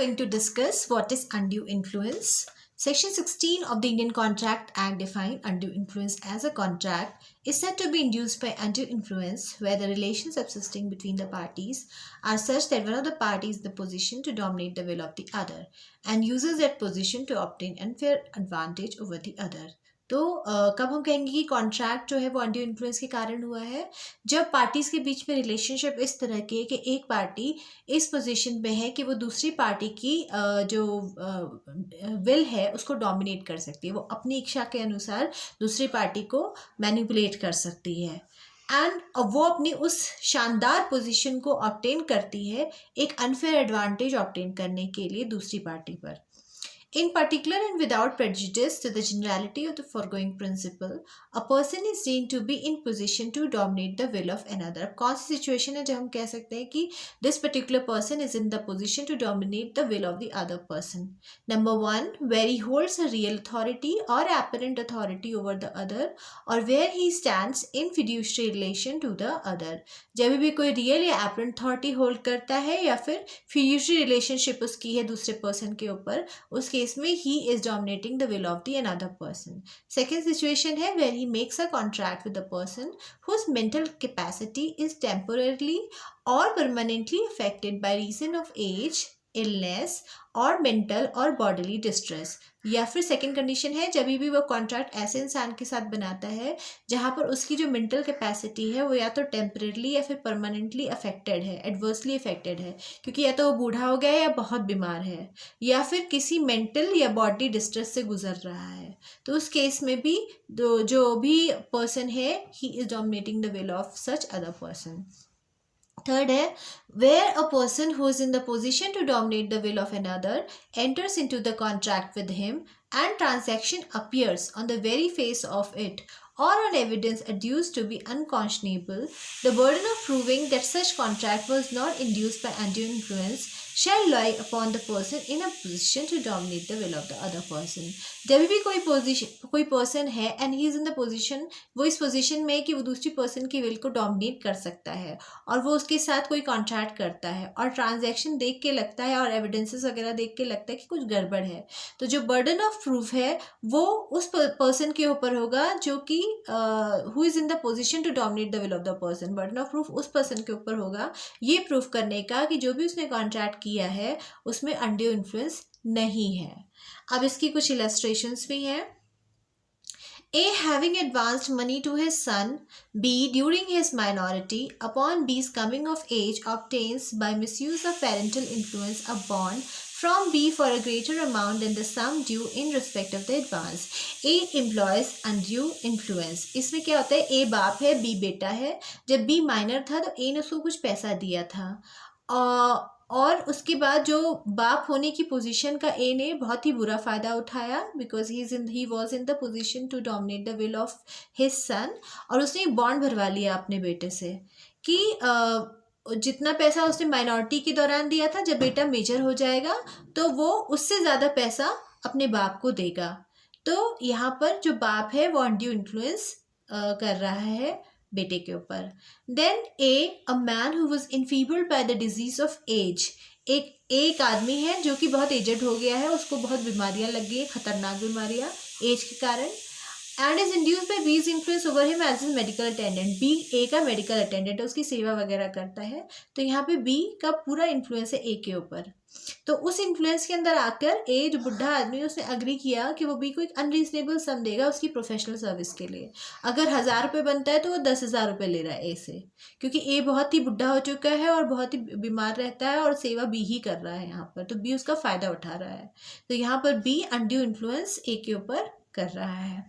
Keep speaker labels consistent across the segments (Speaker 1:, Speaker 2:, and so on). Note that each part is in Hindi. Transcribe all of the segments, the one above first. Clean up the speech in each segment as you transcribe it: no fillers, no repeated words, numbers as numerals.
Speaker 1: going to discuss what is undue influence. Section 16 of the Indian Contract Act defines undue influence as a contract is said to be induced by undue influence where the relations subsisting between the parties are such that one of the parties is in the position to dominate the will of the other and uses that position to obtain unfair advantage over the other. तो कब हम कहेंगे कि कॉन्ट्रैक्ट जो है वो अनड्यू इन्फ्लुएंस के कारण हुआ है, जब पार्टीज के बीच में रिलेशनशिप इस तरह की है कि एक पार्टी इस पोजीशन पे है कि वो दूसरी पार्टी की जो विल है उसको डोमिनेट कर सकती है, वो अपनी इच्छा के अनुसार दूसरी पार्टी को मैनिपुलेट कर सकती है एंड वो अपनी उस शानदार पोजीशन को ऑब्टेन करती है एक अनफेयर एडवांटेज ऑब्टेन करने के लिए दूसरी पार्टी पर. In particular and without prejudice to the generality of the foregoing principle, a person is seen to be in position to dominate the will of another. अब कौन सी situation है जब हम कह सकते हैं कि this particular person is in the position to dominate the will of the other person? Number one, where he holds a real authority or apparent authority over the other, or where he stands in fiduciary relation to the other. जब भी कोई real या apparent authority hold करता है या फिर fiduciary relationship उसकी है दूसरे person के ऊपर, उसके इसमें he is dominating the will of the another person. Second situation है where he makes a contract with a person whose mental capacity is temporarily or permanently affected by reason of age, illness और मेंटल और बॉडीली डिस्ट्रेस. या फिर सेकेंड कंडीशन है जब भी वो कॉन्ट्रैक्ट ऐसे इंसान के साथ बनाता है जहाँ पर उसकी जो मेंटल कैपेसिटी है वो या तो टेम्परेली या फिर परमानेंटली अफेक्टेड है, एडवर्सली अफेक्टेड है, क्योंकि या तो वो बूढ़ा हो गया है या बहुत बीमार है या फिर किसी मेंटल या बॉडी डिस्ट्रेस से गुजर रहा है. तो उस केस में भी जो भी पर्सन है he is dominating the will of such other person. Third है where a person who is in the position to dominate the will of another enters into the contract with him and transaction appears on the very face of it or on evidence adduced to be unconscionable, the burden of proving that such contract was not induced by undue influence shall lie upon the person in a position to dominate the will of the other person. जब भी कोई पर्सन है and he is in the position, वो इस पोजीशन में है कि वो दूसरी पर्सन की विल को डोमिनेट कर सकता है और वो उसके साथ कोई कॉन्ट्रैक्ट करता है और ट्रांजैक्शन देख के लगता है और एविडेंसेस वगैरह देख के लगता है कि कुछ गड़बड़ है, तो जो बर्डन ऑफ प्रूफ है वो उस पर्सन के ऊपर होगा जो कि who is in the position to dominate the will of the person. Burden of proof उस पर्सन के ऊपर होगा ये प्रूफ करने का कि जो भी उसने कॉन्ट्रैक्ट किया है उसमें अनड्यू इन्फ्लुएंस नहीं है. अब इसकी कुछ इलस्ट्रेशंस भी हैं. A having advanced money to his son, B during his minority, upon B's coming of age, obtains by misuse of parental influence a bond from B for a greater amount than the sum due in respect of the advance. A employs undue influence. इसमें क्या होता है, A बाप है, B बेटा है. जब B माइनर था तो A ने उसको कुछ पैसा दिया था और उसके बाद जो बाप होने की पोजीशन का ए ने बहुत ही बुरा फ़ायदा उठाया because he was in the position to dominate the will of his son, और उसने एक बॉन्ड भरवा लिया अपने बेटे से कि जितना पैसा उसने माइनॉरिटी के दौरान दिया था जब बेटा मेजर हो जाएगा तो वो उससे ज़्यादा पैसा अपने बाप को देगा. तो यहाँ पर जो बाप है वो अनड्यू इन्फ्लुएंस कर रहा है बेटे के ऊपर. Then a man who was enfeebled by the disease of age. एक आदमी है जो कि बहुत एजड हो गया है, उसको बहुत बीमारियां लग गई है, खतरनाक बीमारियां एज के कारण, and is induced by B's influence over him as is medical attendant. B A का मेडिकल अटेंडेंट है, उसकी सेवा वगैरह करता है, तो यहाँ पे बी का पूरा इन्फ्लुएंस है ए के ऊपर. तो उस इन्फ्लुएंस के अंदर आकर ए जो बुढ़ा आदमी है उसने अग्री किया कि वो बी को एक अनरीजनेबल सम देगा उसकी प्रोफेशनल सर्विस के लिए. अगर 1000 रुपये बनता है तो वो 10,000 रुपये ले रहा है ए से, क्योंकि ए बहुत ही बुढ़ा हो चुका है और बहुत ही बीमार रहता है और सेवा बी ही कर रहा है यहाँ पर, तो बी उसका फ़ायदा उठा रहा है. तो यहाँ पर बी अनड्यू इन्फ्लुएंस ए के ऊपर कर रहा है.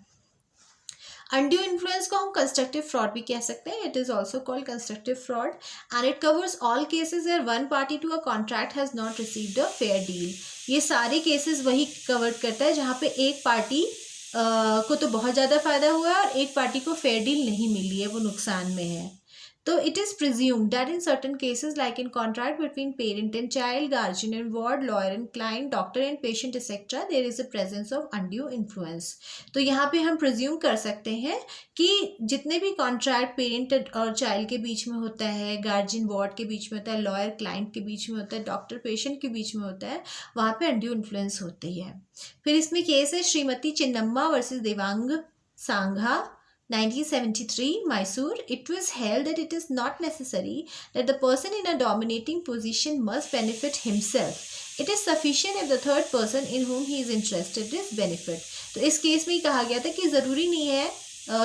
Speaker 1: अनड्यू इन्फ्लुएंस को हम कंस्ट्रक्टिव फ्रॉड भी कह सकते हैं. It is also called constructive fraud and it covers all cases where one party to a contract has not received a fair deal. ये सारे केसेस वही कवर करता है जहाँ पे एक पार्टी को तो बहुत ज़्यादा फ़ायदा हुआ है और एक पार्टी को फेयर डील नहीं मिली है, वो नुकसान में है. तो it is presumed that in certain cases like in contract between parent and child, guardian and ward, lawyer and client, doctor and patient etc. there is a presence of undue influence. तो यहाँ पे हम presume कर सकते हैं कि जितने भी contract parent और child के बीच में होता है, guardian ward के बीच में होता है, lawyer client के बीच में होता है, doctor patient के बीच में होता है, वहाँ पे undue influence होती है. फिर इसमें केस है Shrimati Chinnamma versus Devang Sangha 1973, Mysore. It was held that it is not necessary that the person in a dominating position must benefit himself. It is sufficient if the third person in whom he is interested is benefit. तो इस केस में कहा गया था कि ज़रूरी नहीं है,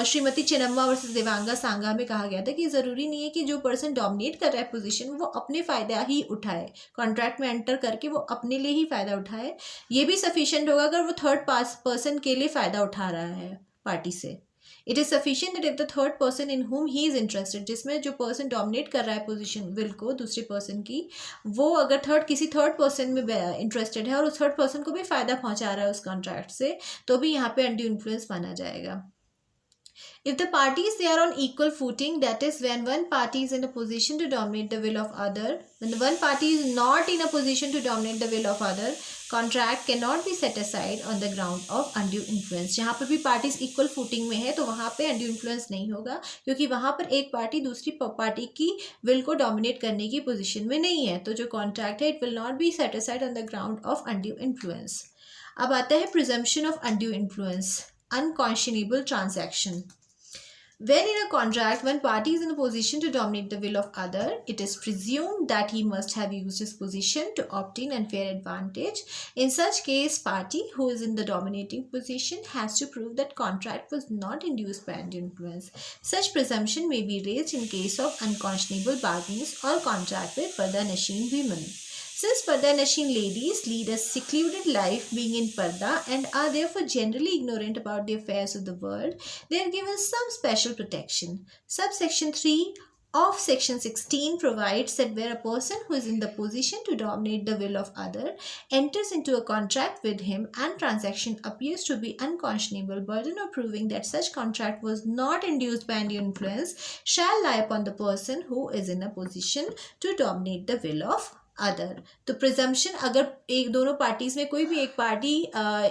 Speaker 1: श्रीमती चिन्नम्मा वर्सेस देवांगा सांगा में कहा गया था कि ज़रूरी नहीं है कि जो पर्सन डोमिनेट कर रहा है पोजीशन वो अपने फ़ायदा ही उठाए, कॉन्ट्रैक्ट में एंटर करके वो अपने लिए ही फ़ायदा उठाए. ये भी सफिशिएंट होगा अगर वो थर्ड पर्सन के लिए फ़ायदा उठा रहा है पार्टी से. It is sufficient that if the third person in whom he is interested, जिसमें जो पर्सन डोमिनेट कर रहा है पोजीशन विल को दूसरे पर्सन की, वो अगर किसी थर्ड पर्सन में इंटरेस्टेड है और उस थर्ड पर्सन को भी फ़ायदा पहुंचा रहा है उस कॉन्ट्रैक्ट से, तो भी यहाँ पे अनड्यू इन्फ्लुएंस माना जाएगा. If the parties they are on equal footing, that is when one party is in a position to dominate the will of other, when one party is not in a position to dominate the will of other, contract cannot be set aside on the ground of undue influence. जहाँ पर भी parties equal footing में है तो वहाँ पे undue influence नहीं होगा क्योंकि वहाँ पर एक पार्टी दूसरी पार्टी की will को dominate करने की position में नहीं है. तो जो contract है it will not be set aside on the ground of undue influence. अब आता है presumption of undue influence, unconscionable transaction. When in a contract, one party is in a position to dominate the will of other, it is presumed that he must have used his position to obtain unfair advantage. In such case, party who is in the dominating position has to prove that contract was not induced by undue influence. Such presumption may be raised in case of unconscionable bargains or contract with parda-nashin women. Since Parda-nashin ladies lead a secluded life being in Parda and are therefore generally ignorant about the affairs of the world, they are given some special protection. Subsection 3 of Section 16 provides that where a person who is in the position to dominate the will of other enters into a contract with him and transaction appears to be unconscionable, burden of proving that such contract was not induced by undue influence shall lie upon the person who is in a position to dominate the will of other. तो प्रिजम्पशन अगर एक दोनों पार्टीज में कोई भी एक पार्टी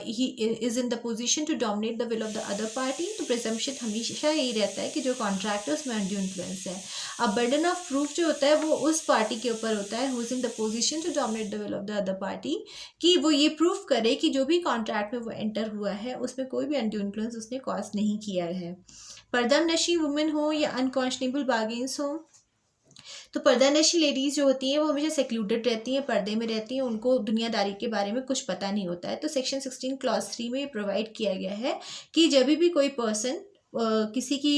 Speaker 1: ही is in the position to dominate the will of the other party, तो प्रिजम्पशन हमेशा यही रहता है कि जो कॉन्ट्रैक्ट है उसमें अनड्यू इन्फ्लुएंस है. अब बर्डन ऑफ प्रूफ जो होता है वो उस पार्टी के ऊपर होता है who is in the position to dominate the will of the other party कि वो ये प्रूफ करे कि जो भी कॉन्ट्रैक्ट में वो एंटर हुआ है उसमें कोई भी अनड्यू इन्फ्लुएंस उसने कॉज नहीं किया है. पर्दा-नशी वुमेन हो या अनकॉन्शनेबल बार्गेन्स हो, तो पर्दा-नशी लेडीज़ जो होती हैं वो हमेशा सेक्लूडेड रहती हैं, पर्दे में रहती हैं, उनको दुनियादारी के बारे में कुछ पता नहीं होता है. तो सेक्शन 16 क्लॉज 3 में प्रोवाइड किया गया है कि जब भी कोई पर्सन किसी की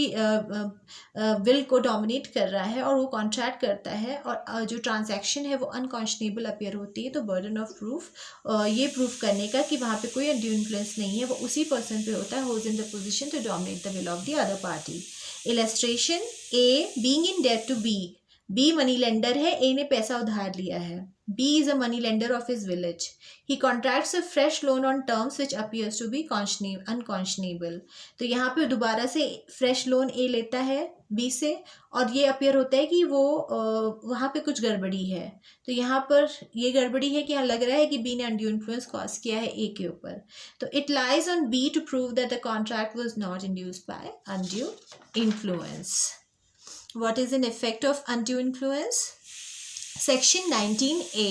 Speaker 1: विल को डोमिनेट कर रहा है और वो कॉन्ट्रैक्ट करता है और जो ट्रांजैक्शन है वो अनकॉन्शनेबल अपीयर होती है, तो बर्डन ऑफ प्रूफ ये प्रूफ करने का कि वहाँ पे कोई अनड्यू इन्फ्लुएंस नहीं है वो उसी पर्सन पे होता है who is in the position to dominate the will of the other party. Illustration, A being in debt to B money lender है, ए ने पैसा उधार लिया है. B is a money lender of his village. He contracts a fresh loan on terms which appears to be unconscionable. तो यहाँ पे दोबारा से fresh loan A लेता है B से और ये अपीयर होता है कि वो वहाँ पे कुछ गड़बड़ी है. तो यहाँ पर ये गड़बड़ी है कि यहाँ लग रहा है कि B ने undue influence cause किया है A के ऊपर. तो it lies on B to prove that the contract was not induced by undue influence. What is an effect of undue influence? Section 19A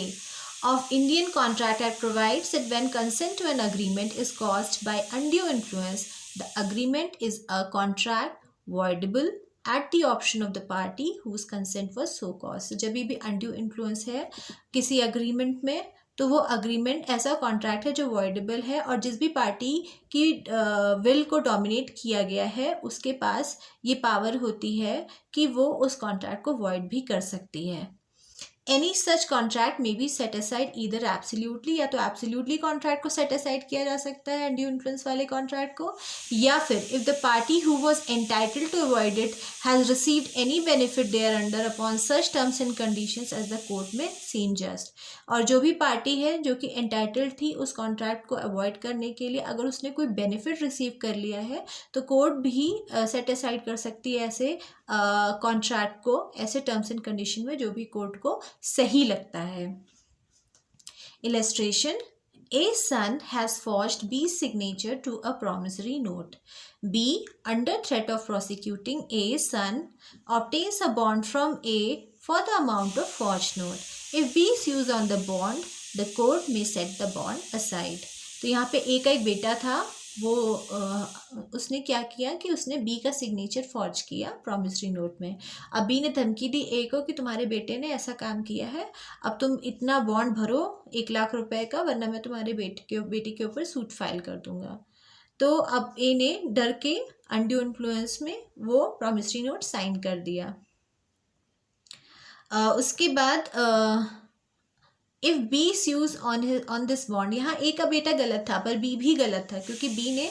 Speaker 1: of Indian Contract Act provides that when consent to an agreement is caused by undue influence, the agreement is a contract voidable at the option of the party whose consent was so caused. So जब भी undue influence है किसी agreement में तो वो अग्रीमेंट ऐसा कॉन्ट्रैक्ट है जो वॉइडेबल है और जिस भी पार्टी की विल को डोमिनेट किया गया है उसके पास ये पावर होती है कि वो उस कॉन्ट्रैक्ट को वॉइड भी कर सकती है. एनी सच कॉन्ट्रैक्ट में be set aside either absolutely, या तो एब्सोल्युटली कॉन्ट्रैक्ट को सेट असाइड किया जा सकता है अनड्यू इन्फ्लुएंस वाले कॉन्ट्रैक्ट को, या फिर if the party who was entitled to avoid it has received any benefit there under upon such terms and conditions as the court में सीम जस्ट. और जो भी पार्टी है जो कि एंटाइटल्ड थी उस कॉन्ट्रैक्ट को अवॉइड करने के लिए अगर उसने कोई बेनिफिट रिसीव कर लिया है तो कोर्ट भी सेट असाइड कर सकती है ऐसे कॉन्ट्रैक्ट को, ऐसे टर्म्स एंड कंडीशन में जो भी कोर्ट को सही लगता है। Illustration: A son has forged B's signature to a promissory note. B, under threat of prosecuting A's son, obtains a bond from A for the amount of forged note. If B sues on the bond, the court may set the bond aside. तो यहाँ पे A का एक बेटा था, वो उसने क्या किया कि उसने बी का सिग्नेचर फॉर्ज किया प्रॉमिसरी नोट में। अब बी ने धमकी दी ए को कि तुम्हारे बेटे ने ऐसा काम किया है, अब तुम इतना बॉन्ड भरो 1,00,000 रुपए का, वरना मैं तुम्हारे बेटी के ऊपर सूट फाइल कर दूंगा। तो अब ए ने डर के अनड्यू इन्फ्लुएंस में वो प्रॉमिसरी नोट साइन कर दिया। उसके बाद if B sues on this bond, यहाँ ए का बेटा गलत था पर बी भी गलत था, क्योंकि बी ने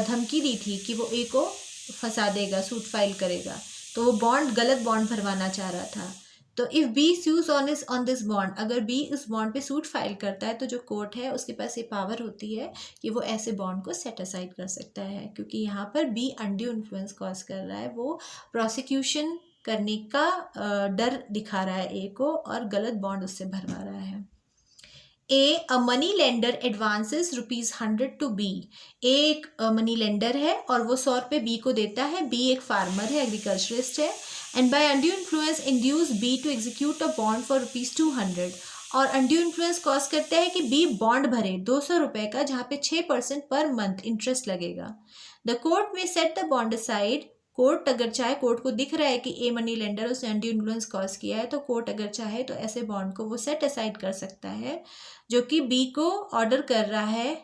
Speaker 1: धमकी दी थी कि वो ए को फंसा देगा, सूट फाइल करेगा, तो वो बॉन्ड गलत बॉन्ड भरवाना चाह रहा था। तो if B sues on this bond, अगर बी उस बॉन्ड पे सूट फाइल करता है तो जो कोर्ट है उसके पास ये पावर होती है कि वो ऐसे बॉन्ड को सेट असाइड कर सकता है, क्योंकि यहाँ पर बी अनड्यू इन्फ्लुएंस कॉज कर रहा है, वो प्रोसिक्यूशन करने का डर दिखा रहा है ए को और गलत बॉन्ड उससे भरवा रहा है। A money lender advances ₹100 to B. A एक मनी लेंडर है और वो 100 रुपये बी को देता है। बी एक फार्मर है, एग्रीकल्चरिस्ट है, and by undue influence induce B to execute a bond for ₹200, और अनड्यू इन्फ्लुएंस कॉज करता है कि बी बॉन्ड भरे 200 रुपये का, जहाँ पे 6% पर मंथ इंटरेस्ट लगेगा। द कोर्ट में set the bond aside. Court अगर चाहे, कोर्ट को दिख रहा है कि ए मनी लेंडर उसने अनड्यू इन्फ्लुएंस कॉज किया है, तो कोर्ट अगर चाहे तो ऐसे बॉन्ड को वो सेट असाइड कर सकता है जो कि बी को ऑर्डर कर रहा है।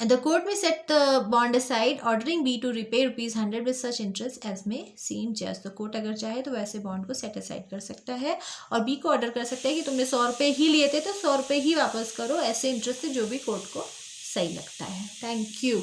Speaker 1: द कोर्ट में set the bond aside ordering B to repay ₹100 with such interest as may seem just. तो कोर्ट अगर चाहे तो वैसे बॉन्ड को सेट असाइड कर सकता है और बी को ऑर्डर कर सकता है कि तुमने 100 रुपये ही लिए थे तो 100 रुपये ही वापस करो, ऐसे इंटरेस्ट से जो भी कोर्ट को सही लगता है। Thank you.